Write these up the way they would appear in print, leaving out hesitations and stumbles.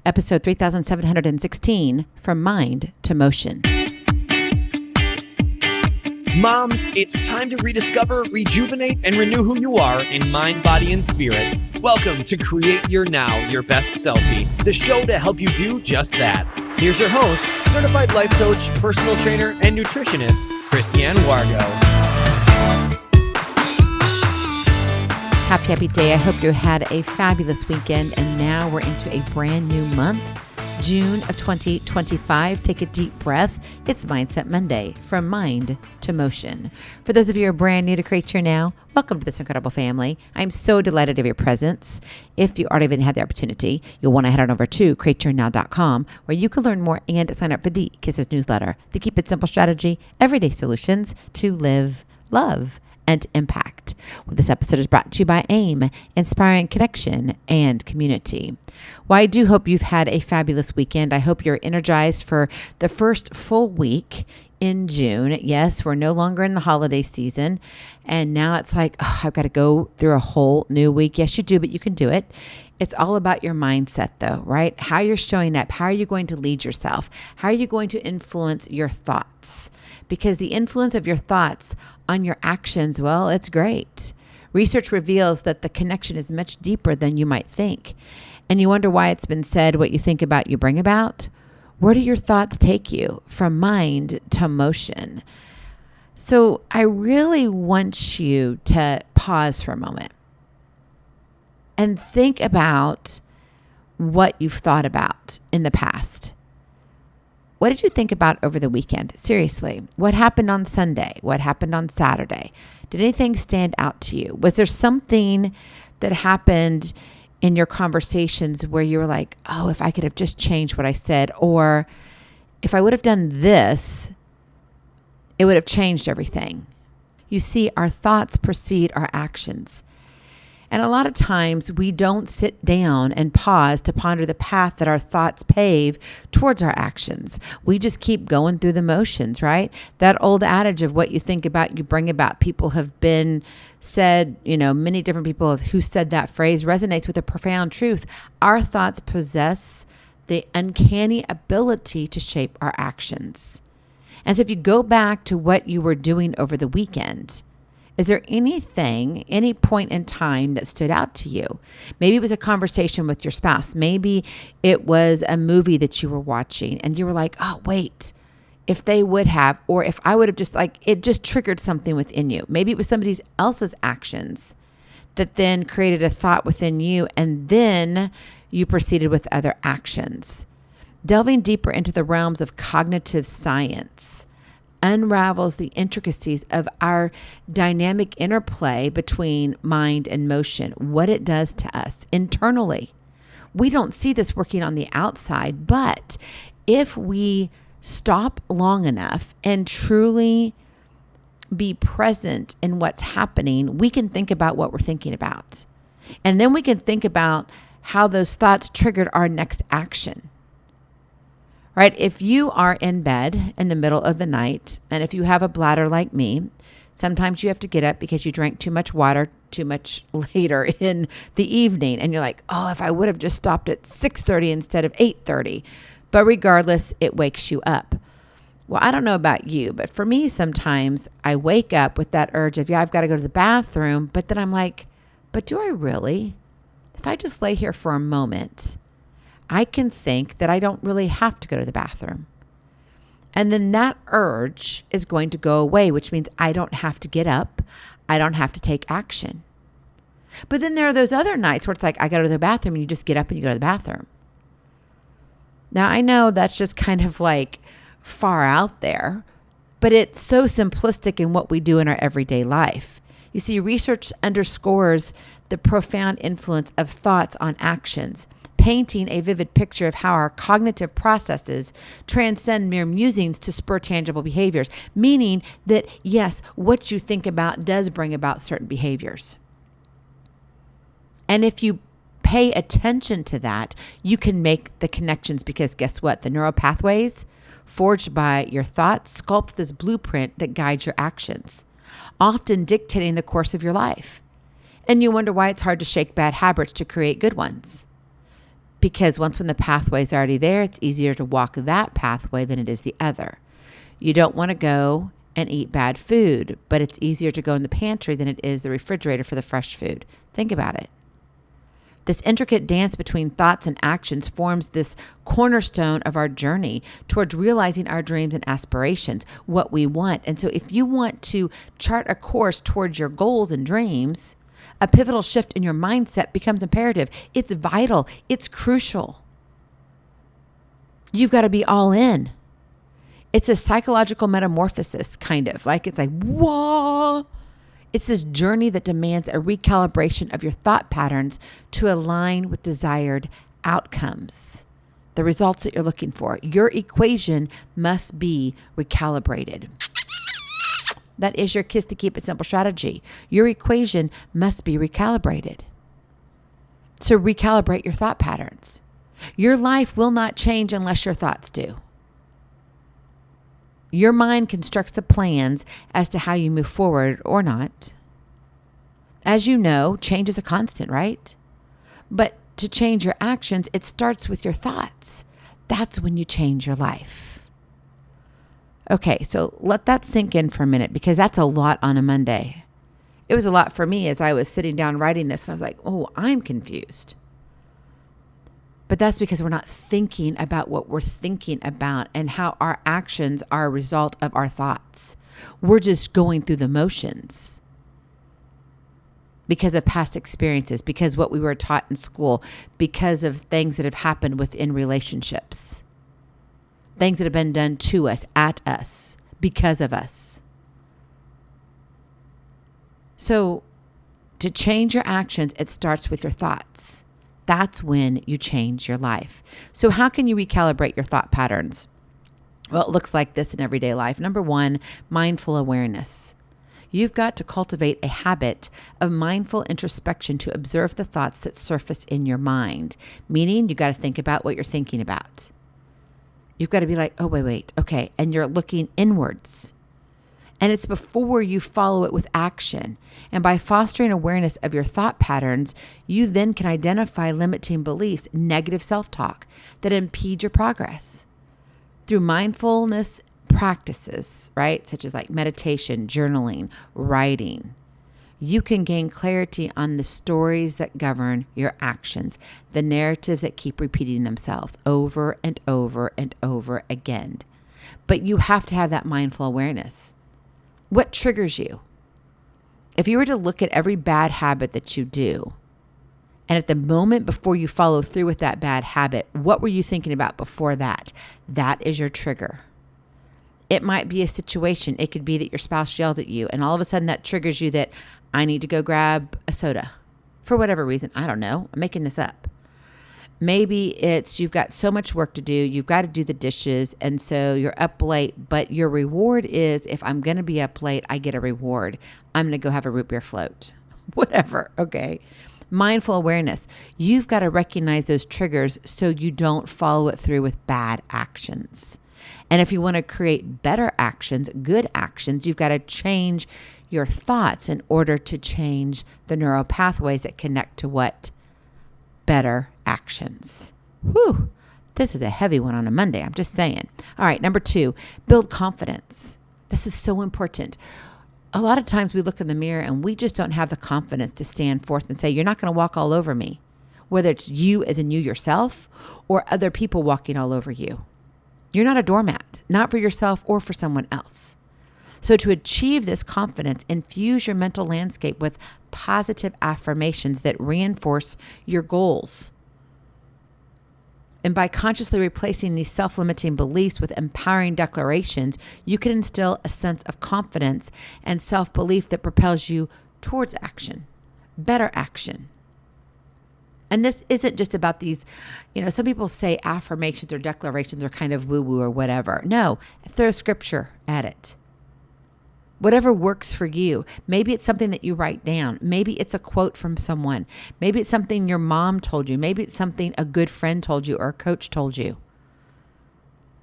episode 3716, From Mind to Motion. Moms, it's time to rediscover, rejuvenate, and renew who you are in mind, body, and spirit. Welcome to Create Your Now, Your Best Selfie, the show to help you do just that. Here's your host, certified life coach, personal trainer, and nutritionist, Christiane Wargo. Happy day. I hope you had a fabulous weekend, and now we're into a brand new month, June of 2025. Take a deep breath. It's Mindset Monday, From Mind to Motion. For those of you who are brand new to Create Your Now, welcome to this incredible family. I'm so delighted of your presence. If you already haven't had the opportunity, you'll want to head on over to createyournow.com, where you can learn more and sign up for the Kisses newsletter, the Keep It Simple strategy, everyday solutions to live, love, and impact. Well, this episode is brought to you by AIM, Inspiring Connection and Community. Well, I do hope you've had a fabulous weekend. I hope you're energized for the first full week in June. Yes, we're no longer in the holiday season, and now it's like, oh, I've got to go through a whole new week. Yes, you do, but you can do it. It's all about your mindset though, right? How you're showing up. How are you going to lead yourself? How are you going to influence your thoughts? Because the influence of your thoughts on your actions, well, it's great. Research reveals that the connection is much deeper than you might think. And you wonder why it's been said, what you think about, you bring about. Where do your thoughts take you? From mind to motion. So I really want you to pause for a moment and think about what you've thought about in the past. What did you think about over the weekend? Seriously, what happened on Sunday? What happened on Saturday? Did anything stand out to you? Was there something that happened in your conversations where you were like, oh, if I could have just changed what I said, or if I would have done this, it would have changed everything? You see, our thoughts precede our actions. And a lot of times we don't sit down and pause to ponder the path that our thoughts pave towards our actions. We just keep going through the motions, right? That old adage of what you think about, you bring about. People have been said, many different people who said that phrase resonates with a profound truth. Our thoughts possess the uncanny ability to shape our actions. And so if you go back to what you were doing over the weekend, is there anything, any point in time that stood out to you? Maybe it was a conversation with your spouse. Maybe it was a movie that you were watching and you were like, oh, wait, if they would have, or if I would have just it just triggered something within you. Maybe it was somebody else's actions that then created a thought within you, and then you proceeded with other actions. Delving deeper into the realms of cognitive science unravels the intricacies of our dynamic interplay between mind and motion, what it does to us internally. We don't see this working on the outside, but if we stop long enough and truly be present in what's happening, we can think about what we're thinking about. And then we can think about how those thoughts triggered our next action. Right? If you are in bed in the middle of the night, and if you have a bladder like me, sometimes you have to get up because you drank too much water too much later in the evening. And you're like, oh, if I would have just stopped at 6:30 instead of 8:30. But regardless, it wakes you up. Well, I don't know about you, but for me, sometimes I wake up with that urge of, I've got to go to the bathroom. But then I'm like, but do I really? If I just lay here for a moment, I can think that I don't really have to go to the bathroom. And then that urge is going to go away, which means I don't have to get up. I don't have to take action. But then there are those other nights where it's like, I go to the bathroom and you just get up and you go to the bathroom. Now, I know that's just kind of like far out there, but it's so simplistic in what we do in our everyday life. You see, research underscores the profound influence of thoughts on actions, painting a vivid picture of how our cognitive processes transcend mere musings to spur tangible behaviors, meaning that, yes, what you think about does bring about certain behaviors. And if you pay attention to that, you can make the connections, because guess what? The neural pathways forged by your thoughts sculpt this blueprint that guides your actions, often dictating the course of your life. And you wonder why it's hard to shake bad habits to create good ones. Because when the pathway's already there, it's easier to walk that pathway than it is the other. You don't want to go and eat bad food, but it's easier to go in the pantry than it is the refrigerator for the fresh food. Think about it. This intricate dance between thoughts and actions forms this cornerstone of our journey towards realizing our dreams and aspirations, what we want. And so if you want to chart a course towards your goals and dreams, a pivotal shift in your mindset becomes imperative. It's vital. It's crucial. You've got to be all in. It's a psychological metamorphosis, kind of. It's like, whoa. It's this journey that demands a recalibration of your thought patterns to align with desired outcomes, the results that you're looking for. Your equation must be recalibrated. That is your Kiss to Keep It Simple strategy. Your equation must be recalibrated. So recalibrate your thought patterns. Your life will not change unless your thoughts do. Your mind constructs the plans as to how you move forward or not. As you know, change is a constant, right? But to change your actions, it starts with your thoughts. That's when you change your life. Okay, so let that sink in for a minute because that's a lot on a Monday. It was a lot for me as I was sitting down writing this and I was like, oh, I'm confused. But that's because we're not thinking about what we're thinking about and how our actions are a result of our thoughts. We're just going through the motions because of past experiences, because what we were taught in school, because of things that have happened within relationships, things that have been done to us, at us, because of us. So to change your actions, it starts with your thoughts. That's when you change your life. So how can you recalibrate your thought patterns? Well, it looks like this in everyday life. Number one, mindful awareness. You've got to cultivate a habit of mindful introspection to observe the thoughts that surface in your mind, meaning you got to think about what you're thinking about. You've got to be like, oh, wait, okay. And you're looking inwards. And it's before you follow it with action. And by fostering awareness of your thought patterns, you then can identify limiting beliefs, negative self-talk that impede your progress. Through mindfulness practices, right, such as like meditation, journaling, writing, you can gain clarity on the stories that govern your actions, the narratives that keep repeating themselves over and over and over again. But you have to have that mindful awareness. What triggers you? If you were to look at every bad habit that you do, and at the moment before you follow through with that bad habit, what were you thinking about before that? That is your trigger. It might be a situation. It could be that your spouse yelled at you, and all of a sudden that triggers you that I need to go grab a soda for whatever reason. I don't know. I'm making this up. Maybe it's you've got so much work to do. You've got to do the dishes. And so you're up late. But your reward is if I'm going to be up late, I get a reward. I'm going to go have a root beer float. Whatever. Okay. Mindful awareness. You've got to recognize those triggers so you don't follow it through with bad actions. And if you want to create better actions, good actions, you've got to change your thoughts in order to change the neural pathways that connect to what? Better actions. Whew. This is a heavy one on a Monday. I'm just saying. All right. Number 2, build confidence. This is so important. A lot of times we look in the mirror and we just don't have the confidence to stand forth and say, you're not going to walk all over me, whether it's you as in you yourself or other people walking all over you. You're not a doormat, not for yourself or for someone else. So to achieve this confidence, infuse your mental landscape with positive affirmations that reinforce your goals. And by consciously replacing these self-limiting beliefs with empowering declarations, you can instill a sense of confidence and self-belief that propels you towards action, better action. And this isn't just about these, some people say affirmations or declarations are kind of woo-woo or whatever. No, throw scripture at it. Whatever works for you. Maybe it's something that you write down. Maybe it's a quote from someone. Maybe it's something your mom told you. Maybe it's something a good friend told you or a coach told you.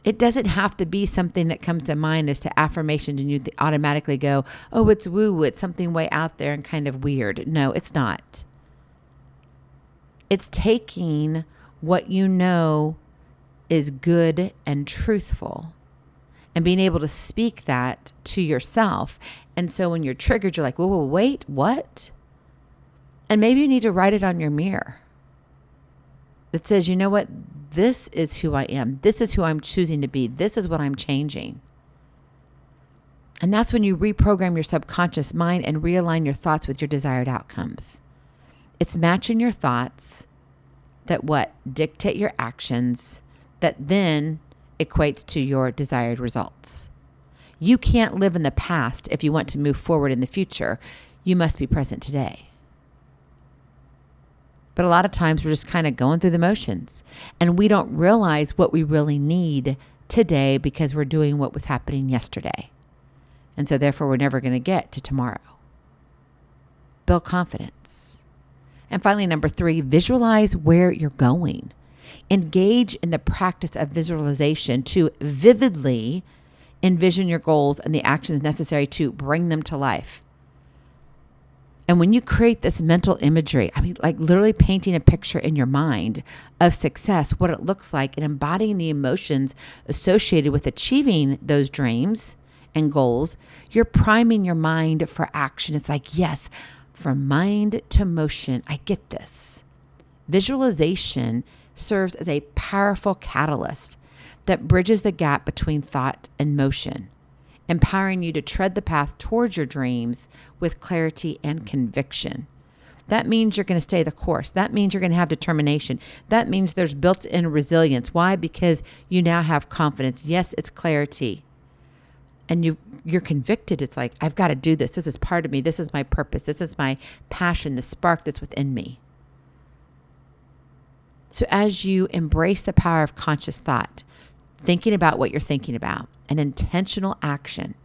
It doesn't have to be something that comes to mind as to affirmations and you automatically go, oh, it's woo-woo. It's something way out there and kind of weird. No, it's not. It's taking what you know is good and truthful, and being able to speak that to yourself. And so when you're triggered, you're like, whoa, wait, what? And maybe you need to write it on your mirror that says, you know what? This is who I am. This is who I'm choosing to be. This is what I'm changing. And that's when you reprogram your subconscious mind and realign your thoughts with your desired outcomes. It's matching your thoughts that dictate your actions, that then equates to your desired results. You can't live in the past if you want to move forward in the future. You must be present today. But a lot of times we're just kind of going through the motions, and we don't realize what we really need today because we're doing what was happening yesterday. And so therefore we're never going to get to tomorrow. Build confidence. And finally, number 3, visualize where you're going. Engage in the practice of visualization to vividly envision your goals and the actions necessary to bring them to life. And when you create this mental imagery, like literally painting a picture in your mind of success, what it looks like, and embodying the emotions associated with achieving those dreams and goals, you're priming your mind for action. It's like, yes, from mind to motion, I get this. Visualization serves as a powerful catalyst that bridges the gap between thought and motion, empowering you to tread the path towards your dreams with clarity and conviction. That means you're going to stay the course. That means you're going to have determination. That means there's built-in resilience. Why? Because you now have confidence. Yes, it's clarity. And you're convicted. It's like, I've got to do this. This is part of me. This is my purpose. This is my passion, the spark that's within me. So as you embrace the power of conscious thought, thinking about what you're thinking about, and intentional action,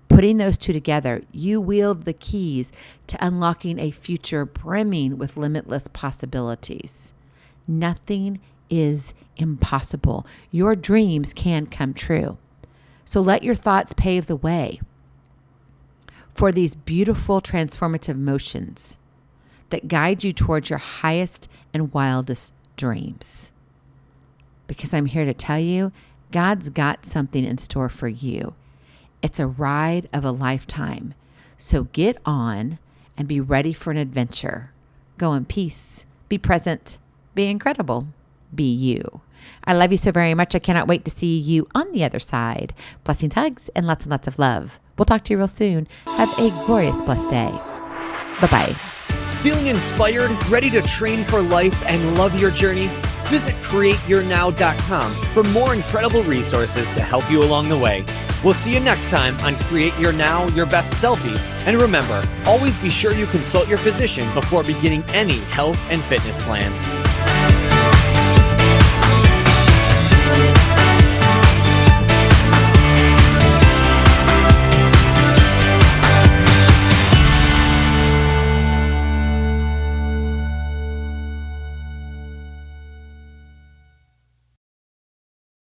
putting those two together, you wield the keys to unlocking a future brimming with limitless possibilities. Nothing is impossible. Your dreams can come true. So let your thoughts pave the way for these beautiful transformative motions that guide you towards your highest and wildest dreams. Because I'm here to tell you, God's got something in store for you. It's a ride of a lifetime. So get on and be ready for an adventure. Go in peace, be present, be incredible, be you. I love you so very much. I cannot wait to see you on the other side. Blessings, hugs, and lots of love. We'll talk to you real soon. Have a glorious, blessed day. Bye-bye. Feeling inspired, ready to train for life and love your journey? Visit createyournow.com for more incredible resources to help you along the way. We'll see you next time on Create Your Now, Your Best Selfie. And remember, always be sure you consult your physician before beginning any health and fitness plan.